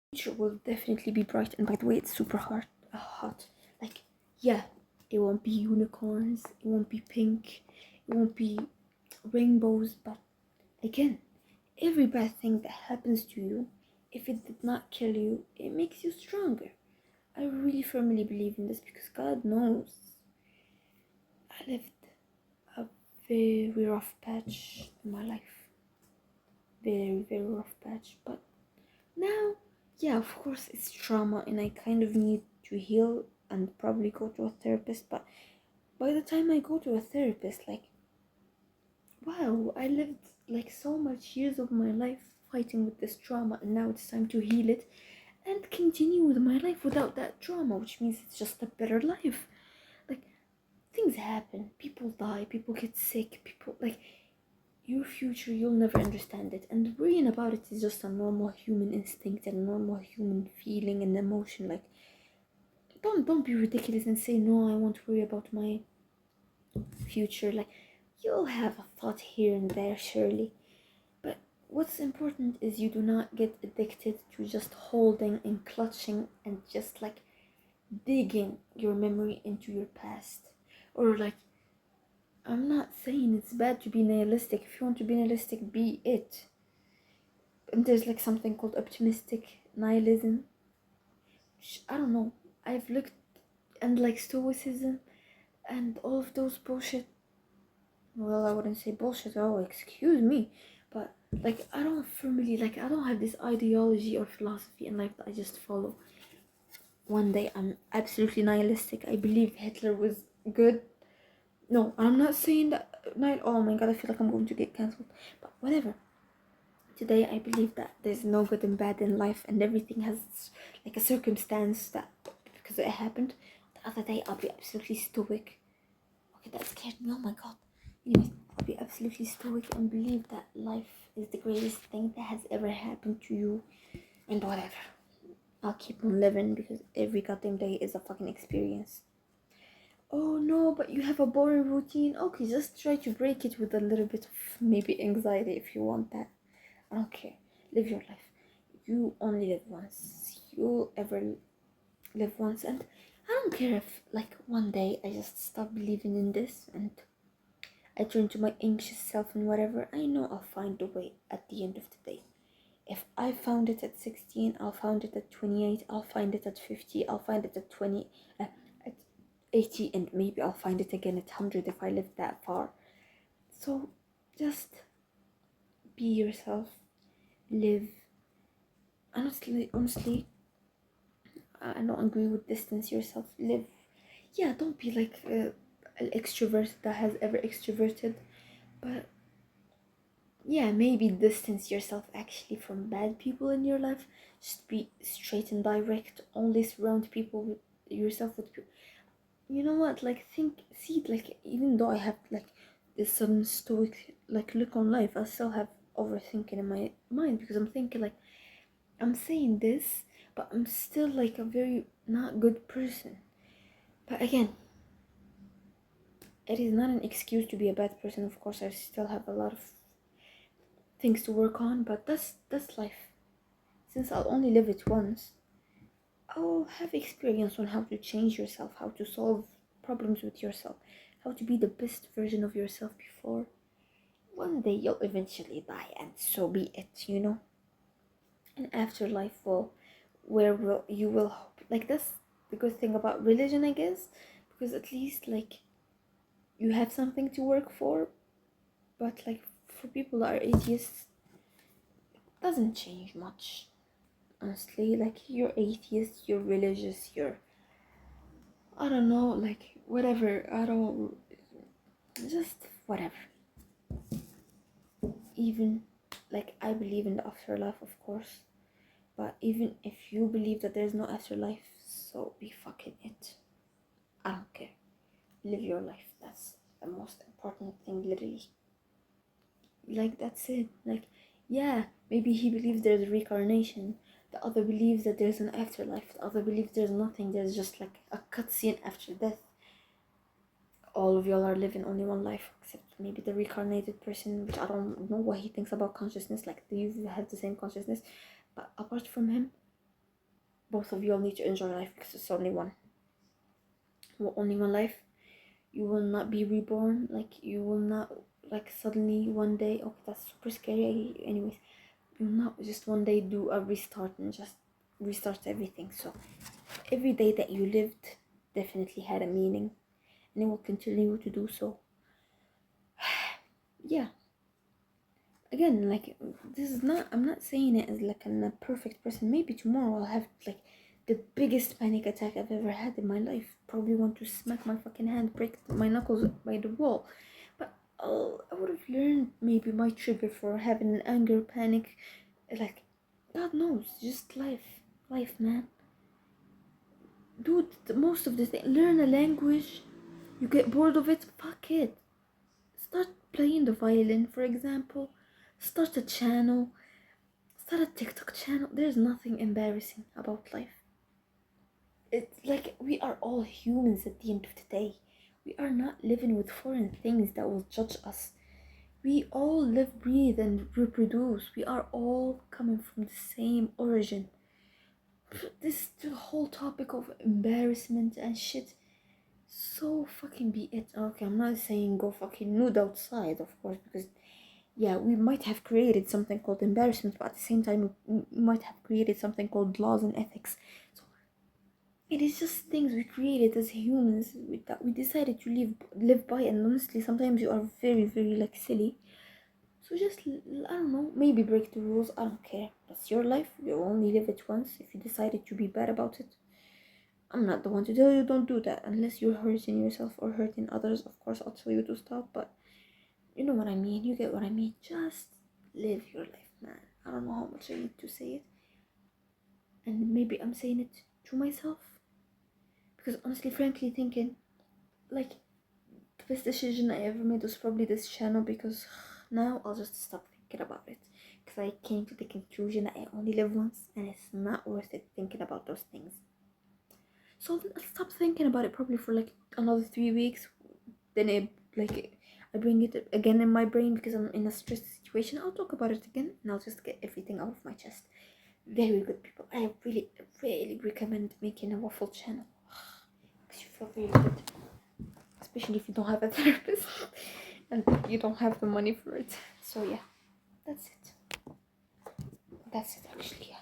future will definitely be bright. And by the way, it's super hot. Like, yeah, it won't be unicorns, it won't be pink, it won't be rainbows, but again, every bad thing that happens to you, if it did not kill you, it makes you stronger. I really firmly believe in this because God knows I lived a very rough patch in my life. Very, very rough patch. But now, yeah, of course, it's trauma and I kind of need to heal and probably go to a therapist. But by the time I go to a therapist, like, wow, I lived like so much years of my life fighting with this trauma, and now it's time to heal it and continue with my life without that trauma, which means it's just a better life. Like, things happen, people die, people get sick, people like your future, you'll never understand it, and worrying about it is just a normal human instinct and a normal human feeling and emotion. Like, don't be ridiculous and say no, I won't worry about my future. Like, you'll have a thought here and there, surely, but what's important is you do not get addicted to just holding and clutching and just like digging your memory into your past. Or like, I'm not saying it's bad to be nihilistic. If you want to be nihilistic, be it. And there's like something called optimistic nihilism, which I don't know. I've looked, and like stoicism and all of those bullshit. Well, I wouldn't say bullshit. Oh, excuse me, but like I don't firmly like I don't have this ideology or philosophy in life that I just follow. One day I'm absolutely nihilistic. I believe Hitler was good. No, I'm not saying that. Oh my god, I feel like I'm going to get cancelled. But whatever. Today I believe that there's no good and bad in life, and everything has like a circumstance that because it happened. The other day I'll be absolutely stoic. Okay, that scared me. Oh my god. Anyways, I'll be absolutely stoic and believe that life is the greatest thing that has ever happened to you, and whatever. I'll keep on living because every goddamn day is a fucking experience. Oh no, but you have a boring routine. Okay, just try to break it with a little bit of maybe anxiety if you want that. I don't care. Live your life. You only live once. You'll ever live once, and I don't care if like one day I just stop believing in this and I turn to my anxious self and whatever. I know I'll find a way at the end of the day. If I found it at 16, I'll find it at 28, I'll find it at 50, I'll find it at 20, at 80, and maybe I'll find it again at 100 if I live that far. So just be yourself, live. Honestly, I don't agree with distance yourself, live. Yeah, don't be like an extrovert that has ever extroverted, but yeah, maybe distance yourself actually from bad people in your life. Just be straight and direct. Only surround people with yourself with people. You know what? Like see, like even though I have like this sudden stoic like look on life, I still have overthinking in my mind because I'm thinking like I'm saying this, but I'm still like a very not good person. But again, it is not an excuse to be a bad person. Of course, I still have a lot of things to work on, but that's life. Since I'll only live it once, I'll have experience on how to change yourself, how to solve problems with yourself, how to be the best version of yourself before. One day you'll eventually die, and so be it. And afterlife will, where will you will hope. Like that's the good thing about religion, I guess, because at least like you have something to work for. But like for people that are atheists, it doesn't change much. Honestly, like you're atheist, you're religious, you're I don't know, like whatever. I don't just whatever. Even like I believe in the afterlife, of course, but even if you believe that there's no afterlife, so be fucking it. I don't care. Live your life. That's the most important thing, literally. Like that's it. Like yeah, maybe he believes there's reincarnation. The other believes that there's an afterlife. The other believes there's nothing. There's just like a cutscene after death. All of y'all are living only one life, except maybe the reincarnated person, which I don't know what he thinks about consciousness. Like, do you have the same consciousness? But apart from him, both of you all need to enjoy life because it's only one. Well, only one life. You will not be reborn. Like, you will not, like, suddenly one day, okay, that's super scary. Anyways, you will not just one day do a restart and just restart everything. So every day that you lived definitely had a meaning, and it will continue to do so. Yeah. Again, like, this is not, I'm not saying it as like I'm a perfect person. Maybe tomorrow I'll have like the biggest panic attack I've ever had in my life. Probably want to smack my fucking hand, break my knuckles by the wall. But I would have learned maybe my trigger for having an anger panic. Like, God knows, just life, man. Dude, most of the thing, learn a language. You get bored of it, fuck it. Start playing the violin, for example. Start a channel. Start a TikTok channel. There's nothing embarrassing about life. It's like we are all humans at the end of the day. We are not living with foreign things that will judge us. We all live, breathe, and reproduce. We are all coming from the same origin. This the whole topic of embarrassment and shit. So fucking be it. Okay, I'm not saying go fucking nude outside, of course, because yeah, we might have created something called embarrassment, but at the same time, we might have created something called laws and ethics. So it is just things we created as humans that we decided to live by. And honestly, sometimes you are very, very like silly. So just, I don't know, maybe break the rules. I don't care. That's your life. You only live it once. If you decided to be bad about it, I'm not the one to tell you don't do that unless you're hurting yourself or hurting others. Of course, I'll tell you to stop, but you know what I mean. You get what I mean. Just live your life, man. I don't know how much I need to say it, and maybe I'm saying it to myself because honestly, frankly, thinking like the best decision I ever made was probably this channel because now I'll just stop thinking about it because I came to the conclusion that I only live once and it's not worth it thinking about those things. So I'll stop thinking about it probably for like another 3 weeks. Then I bring it again in my brain because I'm in a stressed situation. I'll talk about it again and I'll just get everything out of my chest. Very good, people. I really, really recommend making a waffle channel because you feel very good, especially if you don't have a therapist and you don't have the money for it. So yeah, that's it. That's it actually.